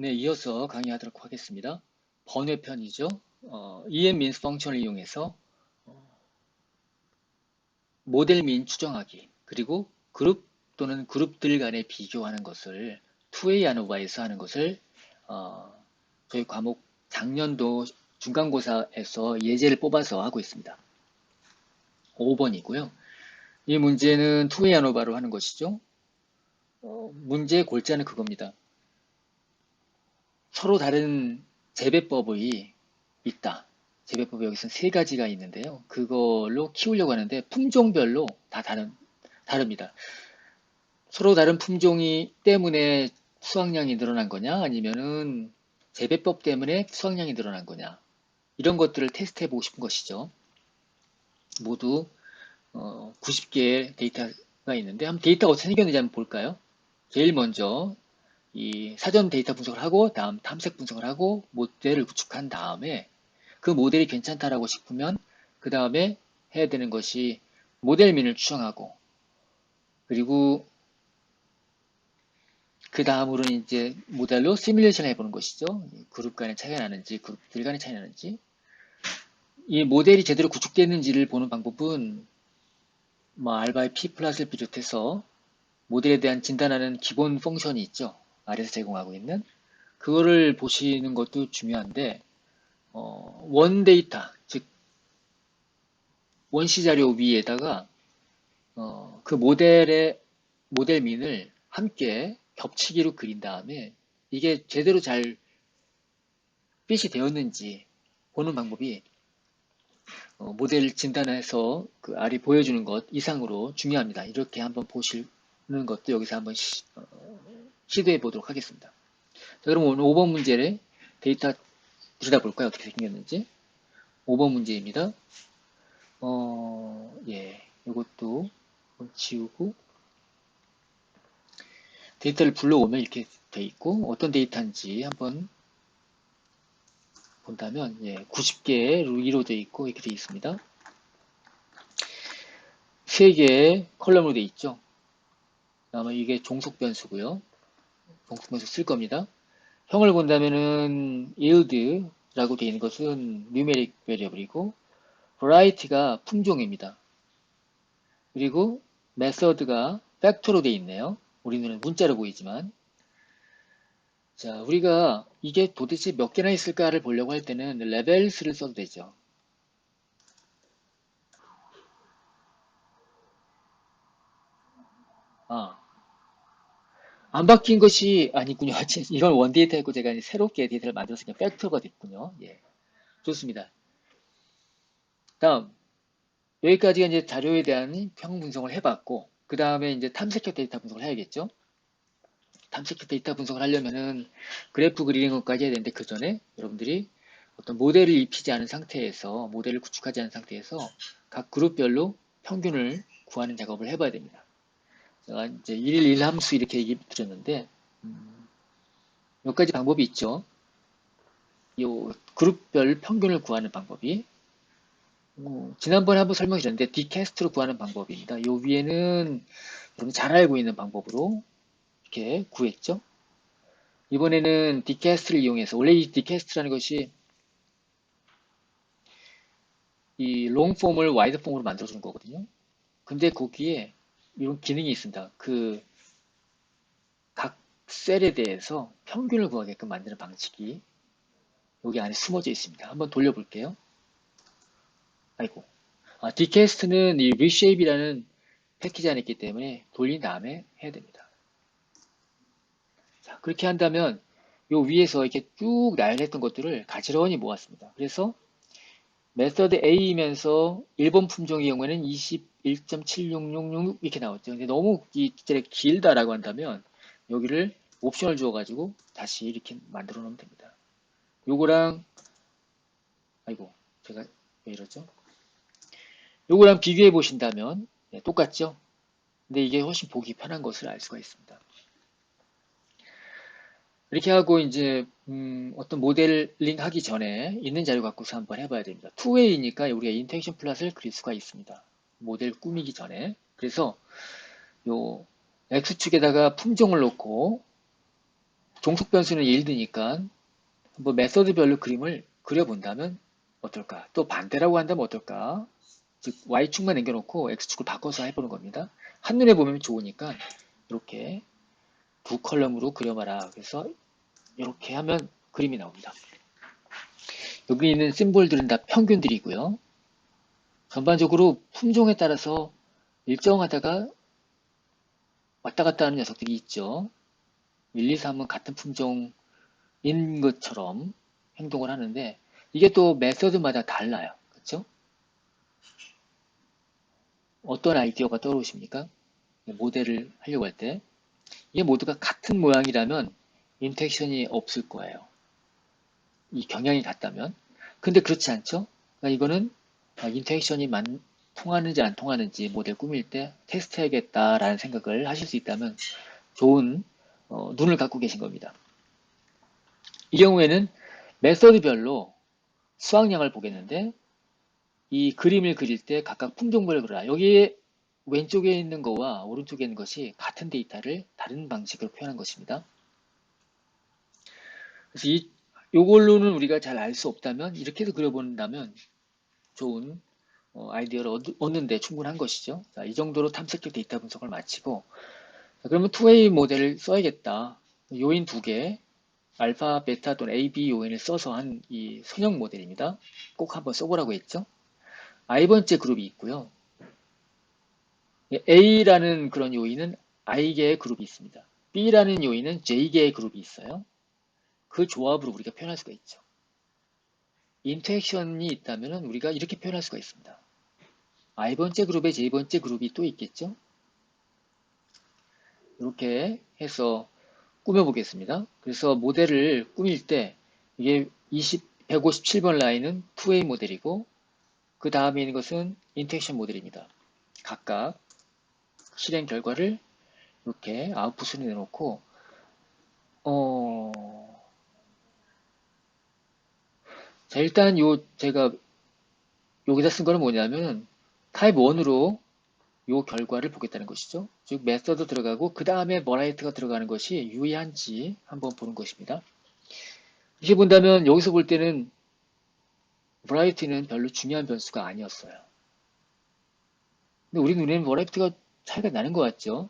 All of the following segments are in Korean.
네, 이어서 강의하도록 하겠습니다. 번외편이죠. EM-means 펑션을 이용해서 모델 민 추정하기, 그리고 그룹 또는 그룹들 간의 비교하는 것을 투웨이 아노바에서 하는 것을 어, 저희 과목 작년도 중간고사에서 예제를 뽑아서 하고 있습니다. 5번이고요. 이 문제는 투웨이 아노바로 하는 것이죠. 문제의 골자는 그겁니다. 서로 다른 재배법이 있다. 재배법이 여기서 세 가지가 있는데요. 그걸로 키우려고 하는데 품종별로 다 다릅니다. 서로 다른 품종이 때문에 수확량이 늘어난 거냐, 아니면은 재배법 때문에 수확량이 늘어난 거냐, 이런 것들을 테스트해 보고 싶은 것이죠. 모두 90개의 데이터가 있는데 한번 데이터가 어떻게 생겼는지 한번 볼까요? 제일 먼저 이 사전 데이터 분석을 하고 다음 탐색 분석을 하고 모델을 구축한 다음에 그 모델이 괜찮다라고 싶으면 그 다음에 해야 되는 것이 모델민을 추정하고, 그리고 그 다음으로는 이제 모델로 시뮬레이션을 해보는 것이죠. 그룹 간의 차이가 나는지 그룹들 간의 차이가 나는지, 이 모델이 제대로 구축됐는지를 보는 방법은 뭐 알바의 p 플랫을 비롯해서 모델에 대한 진단하는 기본 펑션이 있죠. 아래서 제공하고 있는 그거를 보시는 것도 중요한데, 원 데이터, 즉 원시 자료 위에다가 그 모델민을 함께 겹치기로 그린 다음에 이게 제대로 잘 핏이 되었는지 보는 방법이 모델 진단해서 그 알이 보여주는 것 이상으로 중요합니다. 이렇게 한번 보시는 것도 여기서 한번 시도해 보도록 하겠습니다. 자, 그럼 오늘 5번 문제를 데이터 들여다볼까요? 어떻게 생겼는지. 5번 문제입니다. 예, 이것도 지우고 데이터를 불러오면 이렇게 돼 있고, 어떤 데이터인지 한번 본다면, 예, 90개의 루이로 되어 있고 이렇게 되어 있습니다. 3개의 컬럼으로 되어 있죠. 그다음에 이게 종속 변수고요. 종속 변수 쓸 겁니다. 형을 본다면은 yield라고 되어 있는 것은 numeric variable이고 variety가 품종입니다. 그리고 method가 팩터로 되어 있네요. 우리 눈은 문자로 보이지만, 자, 우리가 이게 도대체 몇 개나 있을까를 보려고 할 때는 levels를 써도 되죠. 아, 안 바뀐 것이 아니군요. 이건 원데이터였고 제가 이제 새롭게 데이터를 만들어서 그냥 팩터가 됐군요. 예, 좋습니다. 다음, 여기까지가 이제 자료에 대한 평 분석을 해봤고, 그 다음에 이제 탐색형 데이터 분석을 해야겠죠. 탐색형 데이터 분석을 하려면은 그래프 그리는 것까지 해야 되는데, 그 전에 여러분들이 어떤 모델을 입히지 않은 상태에서, 모델을 구축하지 않은 상태에서 각 그룹별로 평균을 구하는 작업을 해봐야 됩니다. 제가 이제 1일 1 함수 이렇게 얘기 드렸는데, 몇 가지 방법이 있죠. 요 그룹별 평균을 구하는 방법이, 지난번에 한번 설명드렸는데 디캐스트로 구하는 방법입니다. 요 위에는 여러분 잘 알고 있는 방법으로 이렇게 구했죠. 이번에는 디캐스트를 이용해서, 원래 이 디캐스트라는 것이 이 롱폼을 와이드 폼으로 만들어주는 거거든요. 근데 거기에 이런 기능이 있습니다. 그 각 셀에 대해서 평균을 구하게끔 만드는 방식이 여기 안에 숨어져 있습니다. 한번 돌려볼게요. 아이고. 디캐스트는 이 reshape이라는 패키지 안에 있기 때문에 돌린 다음에 해야 됩니다. 자, 그렇게 한다면 요 위에서 이렇게 쭉 나열했던 것들을 가지런히 모았습니다. 그래서 메서드 A이면서 일본 품종의 경우에는 21.7666 이렇게 나왔죠. 근데 너무 길다라고 한다면 여기를 옵션을 주어가지고 다시 이렇게 만들어 놓으면 됩니다. 요거랑, 아이고, 제가 왜 이러죠? 요거랑 비교해 보신다면 네, 똑같죠? 근데 이게 훨씬 보기 편한 것을 알 수가 있습니다. 이렇게 하고 이제 어떤 모델링 하기 전에 있는 자료 갖고서 한번 해봐야 됩니다. 투웨이니까 우리가 인텍션 플랫을 그릴 수가 있습니다. 모델 꾸미기 전에. 그래서 요 X축에다가 품종을 놓고 종속 변수는 1드니까 한번 메서드별로 그림을 그려본다면 어떨까? 또 반대라고 한다면 어떨까? 즉 Y축만 남겨놓고 X축을 바꿔서 해보는 겁니다. 한눈에 보면 좋으니까 이렇게 두 컬럼으로 그려봐라. 그래서 이렇게 하면 그림이 나옵니다. 여기 있는 심볼들은 다 평균들이고요. 전반적으로 품종에 따라서 일정하다가 왔다 갔다 하는 녀석들이 있죠. 1, 2, 3은 같은 품종인 것처럼 행동을 하는데 이게 또 메서드마다 달라요. 그렇죠? 어떤 아이디어가 떠오르십니까? 모델을 하려고 할 때. 이게 모두가 같은 모양이라면 인터랙션이 없을 거예요. 이 경향이 같다면. 근데 그렇지 않죠? 그러니까 이거는 인터랙션이 통하는지 안 통하는지 모델 꾸밀 때 테스트해야겠다라는 생각을 하실 수 있다면 좋은 눈을 갖고 계신 겁니다. 이 경우에는 메서드별로 수확량을 보겠는데 이 그림을 그릴 때 각각 품종별로 그려라. 여기에 왼쪽에 있는 거와 오른쪽에 있는 것이 같은 데이터를 다른 방식으로 표현한 것입니다. 그래서 요걸로는 우리가 잘 알 수 없다면 이렇게도 그려본다면 좋은 아이디어를 얻는데 충분한 것이죠. 자, 이 정도로 탐색적 데이터 분석을 마치고 자, 그러면 2A 모델을 써야겠다. 요인 두 개, 알파, 베타 또는 AB 요인을 써서 한 이 선형 모델입니다. 꼭 한번 써보라고 했죠. I번째 그룹이 있고요. A라는 그런 요인은 I개의 그룹이 있습니다. B라는 요인은 J개의 그룹이 있어요. 그 조합으로 우리가 표현할 수가 있죠. 인터액션이 있다면 우리가 이렇게 표현할 수가 있습니다. I번째 그룹에 J번째 그룹이 또 있겠죠. 이렇게 해서 꾸며보겠습니다. 그래서 모델을 꾸밀 때 이게 157번 라인은 2A 모델이고 그 다음에 있는 것은 인터액션 모델입니다. 각각 실행 결과를 이렇게 아웃풋으로 내놓고 자 일단 제가 여기다 쓴 거는 뭐냐면 타입 1으로 요 결과를 보겠다는 것이죠. 즉 메서드 들어가고 그 다음에 버라이트가 들어가는 것이 유의한지 한번 보는 것입니다. 이렇게 본다면 여기서 볼 때는 버라이티는 별로 중요한 변수가 아니었어요. 근데 우리 눈에는 버라이티가 차이가 나는 것 같죠.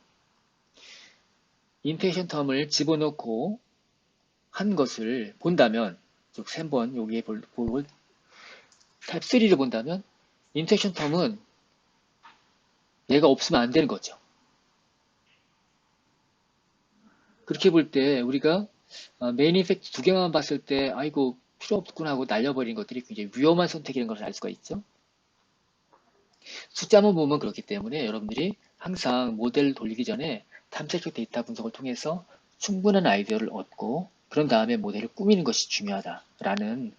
인텐션 텀을 집어넣고 한 것을 본다면 즉 3번 여기에 타입 3를 본다면 인텐션 텀은 얘가 없으면 안 되는 거죠. 그렇게 볼 때 우리가 메인 이펙트 두 개만 봤을 때 아이고 필요 없구나 하고 날려버린 것들이 굉장히 위험한 선택이라는 것을 알 수가 있죠. 숫자만 보면 그렇기 때문에 여러분들이 항상 모델을 돌리기 전에 탐색적 데이터 분석을 통해서 충분한 아이디어를 얻고 그런 다음에 모델을 꾸미는 것이 중요하다라는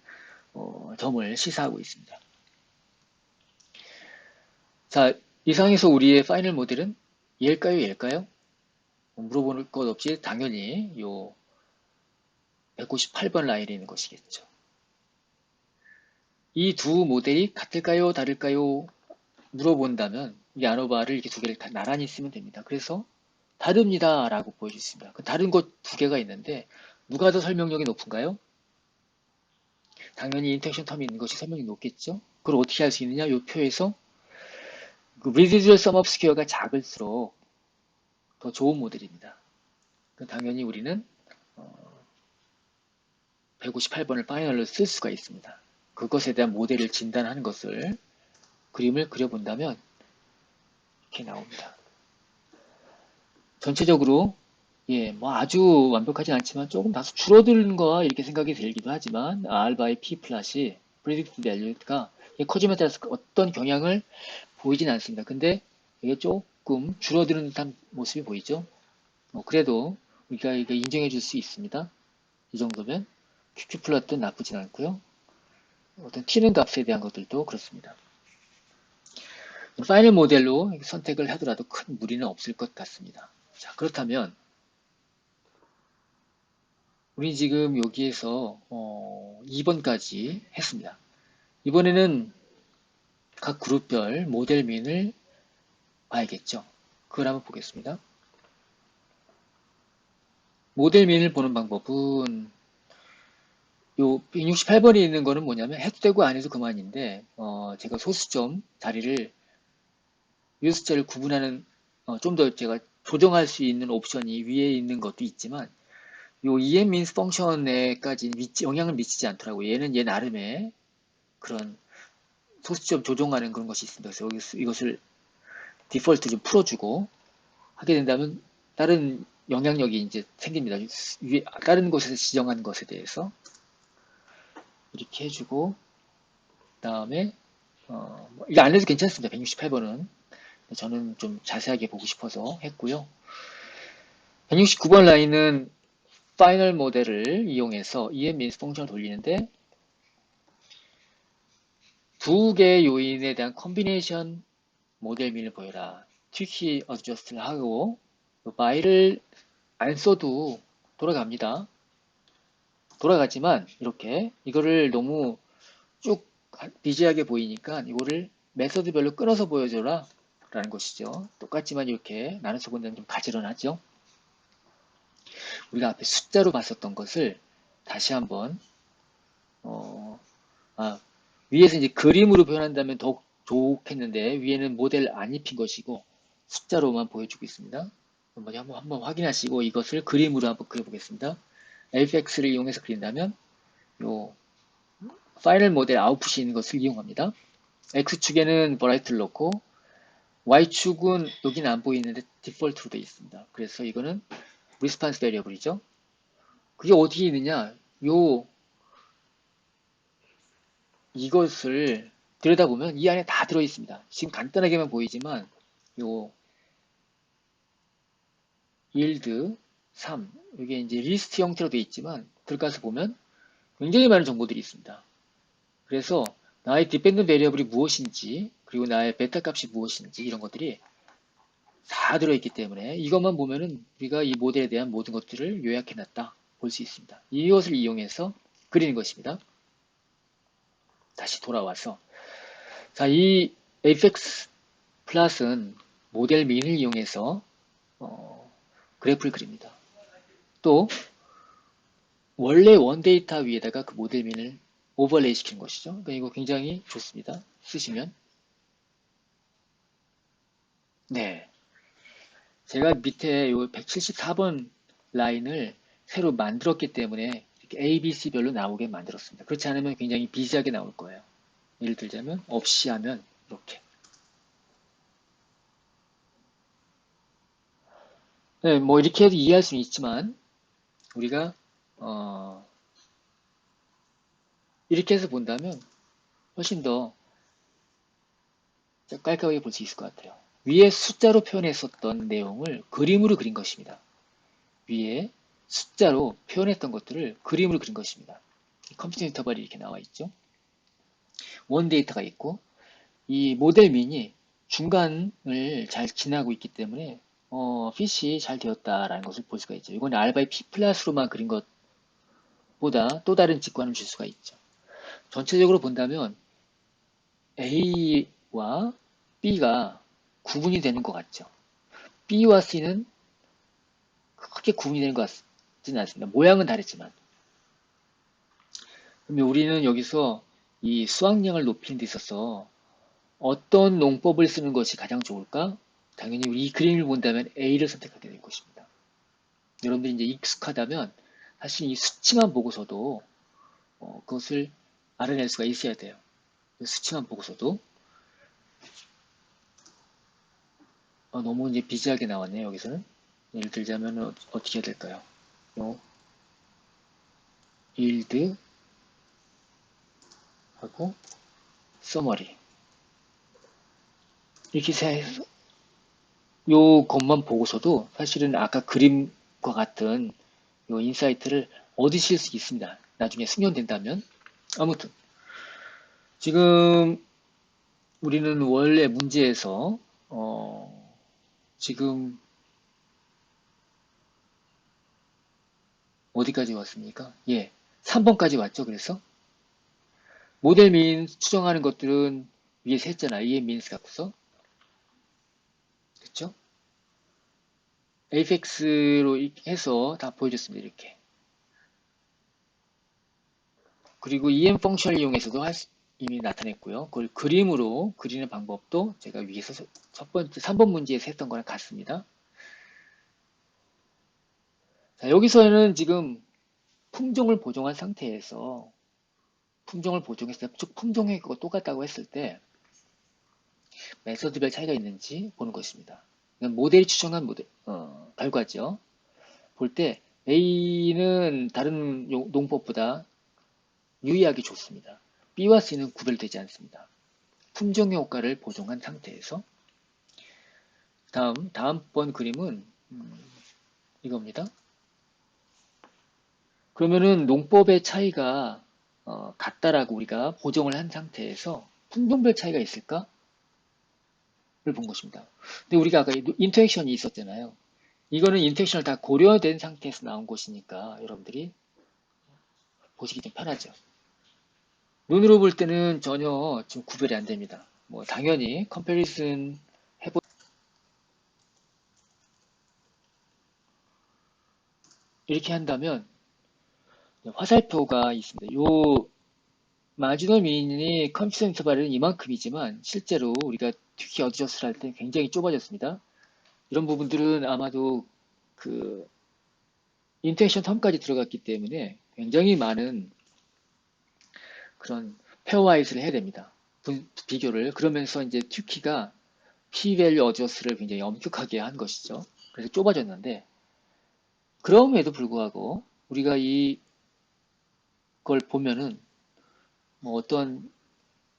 점을 시사하고 있습니다. 자, 이상에서 우리의 파이널 모델은 얘일까요, 얘일까요? 물어보는 것 없이 당연히 요 158번 라인에 있는 것이겠죠. 이 두 모델이 같을까요, 다를까요? 물어본다면 이 아노바를 이렇게 두 개를 다 나란히 쓰면 됩니다. 그래서 다릅니다 라고 보여줄 수 있습니다. 다른 것 두 개가 있는데 누가 더 설명력이 높은가요? 당연히 인텍션 텀이 있는 것이 설명력이 높겠죠. 그걸 어떻게 할 수 있느냐? 이 표에서 그 residual sum of square가 작을수록 더 좋은 모델입니다. 당연히 우리는 158번을 파이널로 쓸 수가 있습니다. 그것에 대한 모델을 진단하는 것을 그림을 그려본다면 이렇게 나옵니다. 전체적으로 뭐 아주 완벽하지 않지만 조금 다소 줄어드는 거와 이렇게 생각이 들기도 하지만 알바의 P 플랫이 predicted value가 커짐에 따라서 어떤 경향을 보이진 않습니다. 근데 이게 조금 줄어드는 듯한 모습이 보이죠. 그래도 우리가 이거 인정해 줄 수 있습니다. 이 정도면 QQ 플랫도 나쁘진 않고요. 어떤 튀는 값에 대한 것들도 그렇습니다. 파이널 모델로 선택을 하더라도 큰 무리는 없을 것 같습니다. 자, 그렇다면 우리 지금 여기에서 2번까지 했습니다. 이번에는 각 그룹별 모델민을 봐야겠죠. 그걸 한번 보겠습니다. 모델 민을 보는 방법은 요 168번에 있는 거는 뭐냐면 해도 되고 안 해도 그만인데 제가 소수점 자리를 위 숫자를 구분하는 좀 더 제가 조정할 수 있는 옵션이 위에 있는 것도 있지만 요 emmeans 펑션에까지 영향을 미치지 않더라고요. 얘는 얘 나름의 그런 소수점 조정하는 그런 것이 있습니다. 그래서 이것을 디폴트 좀 풀어주고 하게 된다면 다른 영향력이 이제 생깁니다. 다른 곳에서 지정한 것에 대해서 이렇게 해주고 그다음에 이거 안 해도 괜찮습니다. 168번은 저는 좀 자세하게 보고 싶어서 했고요. 169번 라인은 파이널 모델을 이용해서 emmeans 펑션을 돌리는데 두 개의 요인에 대한 컨비네이션 모델 민을 보여라. 튀키 어저스트를 하고 by를 안 써도 돌아갑니다. 돌아가지만 이렇게 이거를 너무 쭉 비지하게 보이니까 이거를 메서드별로 끊어서 보여줘라 라는 것이죠. 똑같지만 이렇게 나눠서 본다면 좀 가지런하죠. 우리가 앞에 숫자로 봤었던 것을 다시 한번 위에서 이제 그림으로 표현한다면 더욱 좋겠는데 위에는 모델 안 입힌 것이고 숫자로만 보여주고 있습니다. 한번 확인하시고 이것을 그림으로 한번 그려보겠습니다. fx를 이용해서 그린다면 요 파이널 모델 아웃풋이 있는 것을 이용합니다. x축에는 버라이트를 넣고 y축은 여기는 안 보이는데 디폴트로 되어 있습니다. 그래서 이거는 리스판스 베리어블이죠. 그게 어디에 있느냐? 이것을 들여다보면 이 안에 다 들어 있습니다. 지금 간단하게만 보이지만 요 yield 3 이게 이제 리스트 형태로 되어 있지만 들어가서 보면 굉장히 많은 정보들이 있습니다. 그래서 나의 디펜던트 베리어블이 무엇인지 그리고 나의 베타 값이 무엇인지 이런 것들이 다 들어있기 때문에 이것만 보면은 우리가 이 모델에 대한 모든 것들을 요약해놨다 볼 수 있습니다. 이것을 이용해서 그리는 것입니다. 다시 돌아와서 이 fx 플랫은 모델 민을 이용해서 그래프를 그립니다. 또 원래 원데이터 위에다가 그 모델 민을 오버레이 시키는 것이죠. 그러니까 이거 굉장히 좋습니다. 쓰시면 네, 제가 밑에 요 174번 라인을 새로 만들었기 때문에 이렇게 A, B, C별로 나오게 만들었습니다. 그렇지 않으면 굉장히 비지하게 나올 거예요. 예를 들자면 없이 하면 이렇게. 네, 뭐 이렇게 해도 이해할 수는 있지만 우리가 이렇게 해서 본다면 훨씬 더 깔끔하게 볼 수 있을 것 같아요. 위에 숫자로 표현했었던 내용을 그림으로 그린 것입니다. 위에 숫자로 표현했던 것들을 그림으로 그린 것입니다. 컴퓨터 인터벌이 이렇게 나와 있죠. 원 데이터가 있고 이 모델 민이 중간을 잘 지나고 있기 때문에 핏이 잘 되었다라는 것을 볼 수가 있죠. 이건 알바의 P 플러스로만 그린 것보다 또 다른 직관을 줄 수가 있죠. 전체적으로 본다면 A와 B가 구분이 되는 것 같죠. B와 C는 크게 구분이 되는 것 같지는 않습니다. 모양은 다르지만. 그러면 우리는 여기서 이 수확량을 높이는 데 있어서 어떤 농법을 쓰는 것이 가장 좋을까? 당연히 우리 이 그림을 본다면 A를 선택하게 될 것입니다. 여러분들이 이제 익숙하다면 사실 이 수치만 보고서도 그것을 알아낼 수가 있어야 돼요. 수치만 보고서도 너무 이제 비지하게 나왔네요. 여기서는 예를 들자면 어떻게 해야 될까요? 요 yield 하고 summary 이렇게 해서 요 것만 보고서도 사실은 아까 그림과 같은 요 인사이트를 얻으실 수 있습니다. 나중에 숙련된다면. 아무튼 지금 우리는 원래 문제에서 지금 어디까지 왔습니까? 예, 3번까지 왔죠. 그래서 모델 민 추정하는 것들은 위에서 했잖아. em-means 갖고서. 그쵸? AFX로 해서 다 보여줬습니다. 이렇게. 그리고 EM 펑션을 이용해서도 이미 나타냈고요. 그걸 그림으로 그리는 방법도 제가 위에서 첫 번째 3번 문제에서 했던 거랑 같습니다. 자, 여기서는 지금 품종을 보정한 상태에서 품종을 보정했을 때 품종의 그거 똑같다고 했을 때 메서드별 차이가 있는지 보는 것입니다. 모델이 추정한 결과죠. 볼 때 A는 다른 농법보다 유의하기 좋습니다. B와 C는 구별되지 않습니다. 품종의 효과를 보정한 상태에서 다음번 그림은 이겁니다. 그러면은 농법의 차이가 같다라고 우리가 보정을 한 상태에서 품종별 차이가 있을까? 를 본 것입니다. 근데 우리가 아까 인터액션이 있었잖아요. 이거는 인터액션을 다 고려된 상태에서 나온 것이니까 여러분들이 보시기 좀 편하죠. 눈으로 볼 때는 전혀 지금 구별이 안 됩니다. 뭐 당연히 컴패리슨 해보 이렇게 한다면 화살표가 있습니다. 요 마지노 미인이 컴퓨터 인터벌은 이만큼이지만 실제로 우리가 튀키 어드저스를 할 때 굉장히 좁아졌습니다. 이런 부분들은 아마도 그 인터액션 텀까지 들어갔기 때문에 굉장히 많은 그런 페어와이즈를 해야 됩니다. 비교를. 그러면서 이제 튀키가 p-value 어드저스를 굉장히 엄격하게 한 것이죠. 그래서 좁아졌는데 그럼에도 불구하고 우리가 이걸 보면은 뭐 어떤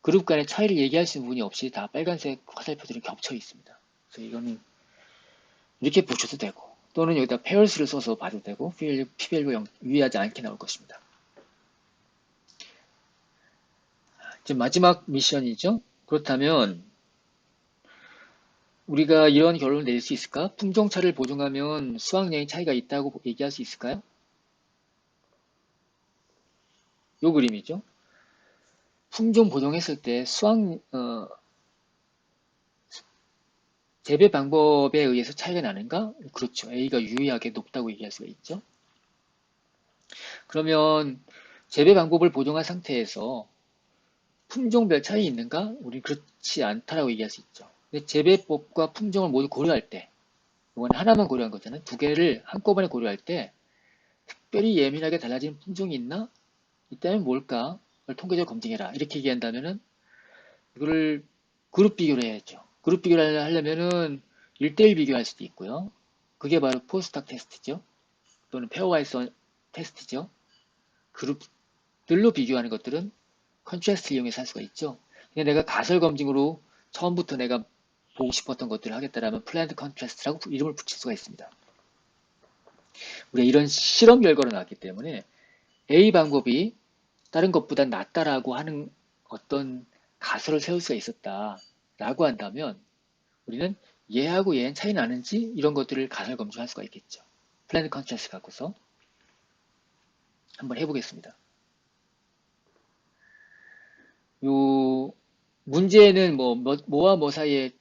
그룹 간의 차이를 얘기할 수 있는 부분이 없이 다 빨간색 화살표들이 겹쳐 있습니다. 그래서 이거는 이렇게 보셔도 되고 또는 여기다 pairs를 써서 봐도 되고 p-value 유의하지 않게 나올 것입니다. 지금 마지막 미션이죠. 그렇다면 우리가 이런 결론을 내릴 수 있을까? 품종차를 보정하면 수확량의 차이가 있다고 얘기할 수 있을까요? 요 그림이죠. 품종 보정했을 때 재배 방법에 의해서 차이가 나는가? 그렇죠. A가 유의하게 높다고 얘기할 수가 있죠. 그러면 재배 방법을 보정한 상태에서 품종별 차이 있는가? 우리는 그렇지 않다라고 얘기할 수 있죠. 근데 재배법과 품종을 모두 고려할 때, 이건 하나만 고려한 거잖아요. 두 개를 한꺼번에 고려할 때 특별히 예민하게 달라진 품종이 있나? 있다면 뭘까? 그걸 통계적으로 검증해라. 이렇게 얘기한다면은 이거를 그룹 비교를 해야죠. 그룹 비교를 하려면은 1대1 비교할 수도 있고요. 그게 바로 포스탁 테스트죠. 또는 페어와이스 테스트죠. 그룹들로 비교하는 것들은 컨트라스트 이용해서 할 수가 있죠. 근데 내가 가설 검증으로 처음부터 내가 보고 싶었던 것들을 하겠다라면 플랜트 컨트라스트라고 이름을 붙일 수가 있습니다. 우리가 이런 실험 결과로 나왔기 때문에 A 방법이 다른 것보다 낫다라고 하는 어떤 가설을 세울 수가 있었다라고 한다면 우리는 얘하고 얘는 차이 나는지 이런 것들을 가설 검증할 수가 있겠죠. 플랜트 컨트라스트 갖고서 한번 해보겠습니다. 요 문제는 뭐와 뭐 사이에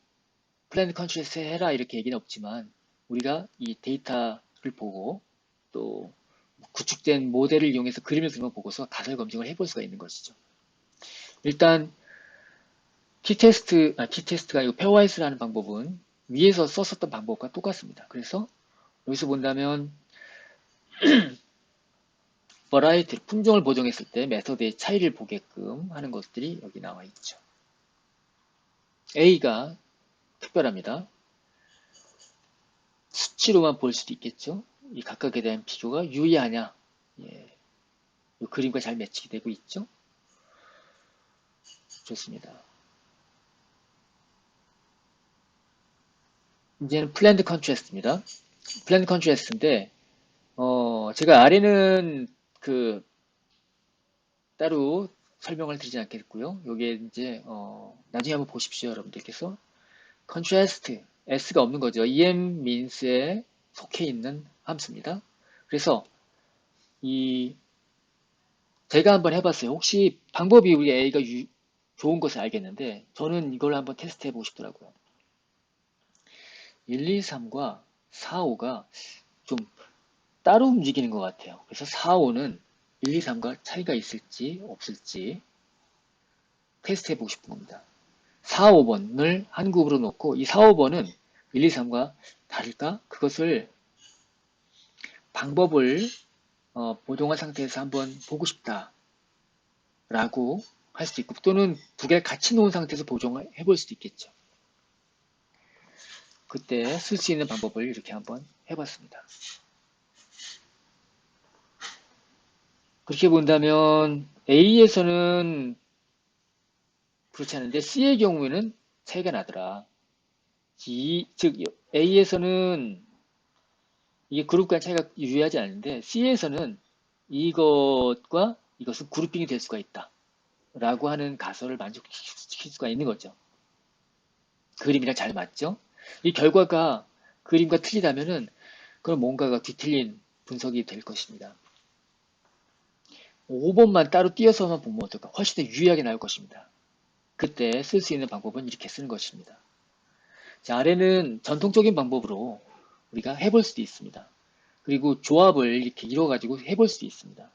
플랜트 컨트라스트 해라 이렇게 얘기는 없지만 우리가 이 데이터를 보고 또 구축된 모델을 이용해서 그림을 그리면 보고서 가설 검증을 해볼 수가 있는 것이죠. 일단 T테스트가 아니고 페어와이스라는 방법은 위에서 썼었던 방법과 똑같습니다. 그래서 여기서 본다면 버라이티 품종을 보정했을 때 메서드의 차이를 보게끔 하는 것들이 여기 나와 있죠. A가 특별합니다. 수치로만 볼 수도 있겠죠. 이 각각에 대한 비교가 유의하냐. 예, 이 그림과 잘 매치게 되고 있죠. 좋습니다. 이제는 플랜드 컨트라스트입니다. 플랜드 컨트라스트인데 제가 아래는 따로 설명을 드리지 않겠고요. 여기에 이제 나중에 한번 보십시오, 여러분들께서. 컨트라스트 s가 없는 거죠. em means에 속해 있는 함수입니다. 그래서 이 제가 한번 해봤어요. 혹시 방법이 우리 a가 좋은 것을 알겠는데 저는 이걸 한번 테스트 해보고 싶더라고요. 1, 2, 3과 4, 5가 좀 따로 움직이는 것 같아요. 그래서 4, 5는 1, 2, 3과 차이가 있을지 없을지 테스트 해보고 싶은 겁니다. 4, 5번을 한 그룹으로 놓고 이 4, 5번은 1, 2, 3과 다를까? 그것을 방법을 보정한 상태에서 한번 보고 싶다라고 할 수도 있고 또는 두 개를 같이 놓은 상태에서 보정을 해볼 수도 있겠죠. 그때 쓸 수 있는 방법을 이렇게 한번 해봤습니다. 그렇게 본다면 A에서는 그렇지 않은데 C의 경우에는 차이가 나더라. 즉 A에서는 이게 그룹 간 차이가 유의하지 않는데 C에서는 이것과 이것은 그룹핑이 될 수가 있다. 라고 하는 가설을 만족시킬 수가 있는 거죠. 그림이랑 잘 맞죠? 이 결과가 그림과 틀리다면은 그럼 뭔가가 뒤틀린 분석이 될 것입니다. 5번만 따로 띄어서만 보면 어떨까? 훨씬 더 유의하게 나올 것입니다. 그때 쓸 수 있는 방법은 이렇게 쓰는 것입니다. 자, 아래는 전통적인 방법으로 우리가 해볼 수도 있습니다. 그리고 조합을 이렇게 이뤄가지고 해볼 수도 있습니다.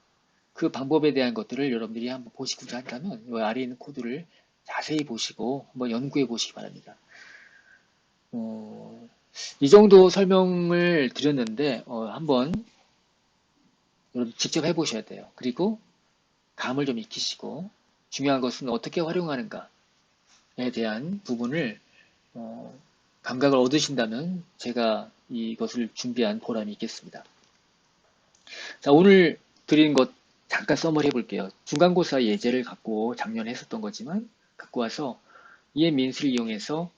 그 방법에 대한 것들을 여러분들이 한번 보시고자 한다면 이 아래에 있는 코드를 자세히 보시고 한번 연구해 보시기 바랍니다. 이 정도 설명을 드렸는데 한번 여러분 직접 해보셔야 돼요. 그리고 감을 좀 익히시고 중요한 것은 어떻게 활용하는가에 대한 부분을 어, 감각을 얻으신다면 제가 이것을 준비한 보람이 있겠습니다. 자, 오늘 드린 것 잠깐 써머리 해볼게요. 중간고사 예제를 갖고 작년에 했었던 거지만 갖고 와서 이의 민수를 이용해서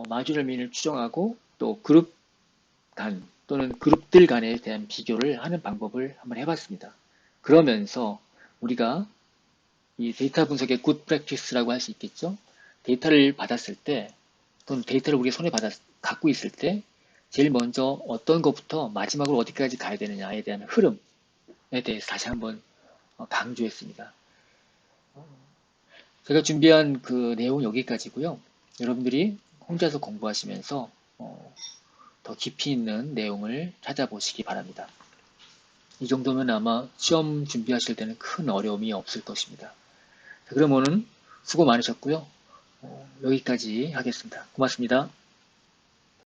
마주럴 민을 추정하고 또 그룹 간 또는 그룹들 간에 대한 비교를 하는 방법을 한번 해봤습니다. 그러면서 우리가 이 데이터 분석의 굿 프랙티스라고 할 수 있겠죠. 데이터를 받았을 때 또는 데이터를 우리 손에 갖고 있을 때 제일 먼저 어떤 것부터 마지막으로 어디까지 가야 되느냐에 대한 흐름에 대해서 다시 한번 강조했습니다. 제가 준비한 그 내용 여기까지고요. 여러분들이 혼자서 공부하시면서 더 깊이 있는 내용을 찾아보시기 바랍니다. 이 정도면 아마 시험 준비하실 때는 큰 어려움이 없을 것입니다. 그럼 오늘 수고 많으셨고요. 여기까지 하겠습니다. 고맙습니다.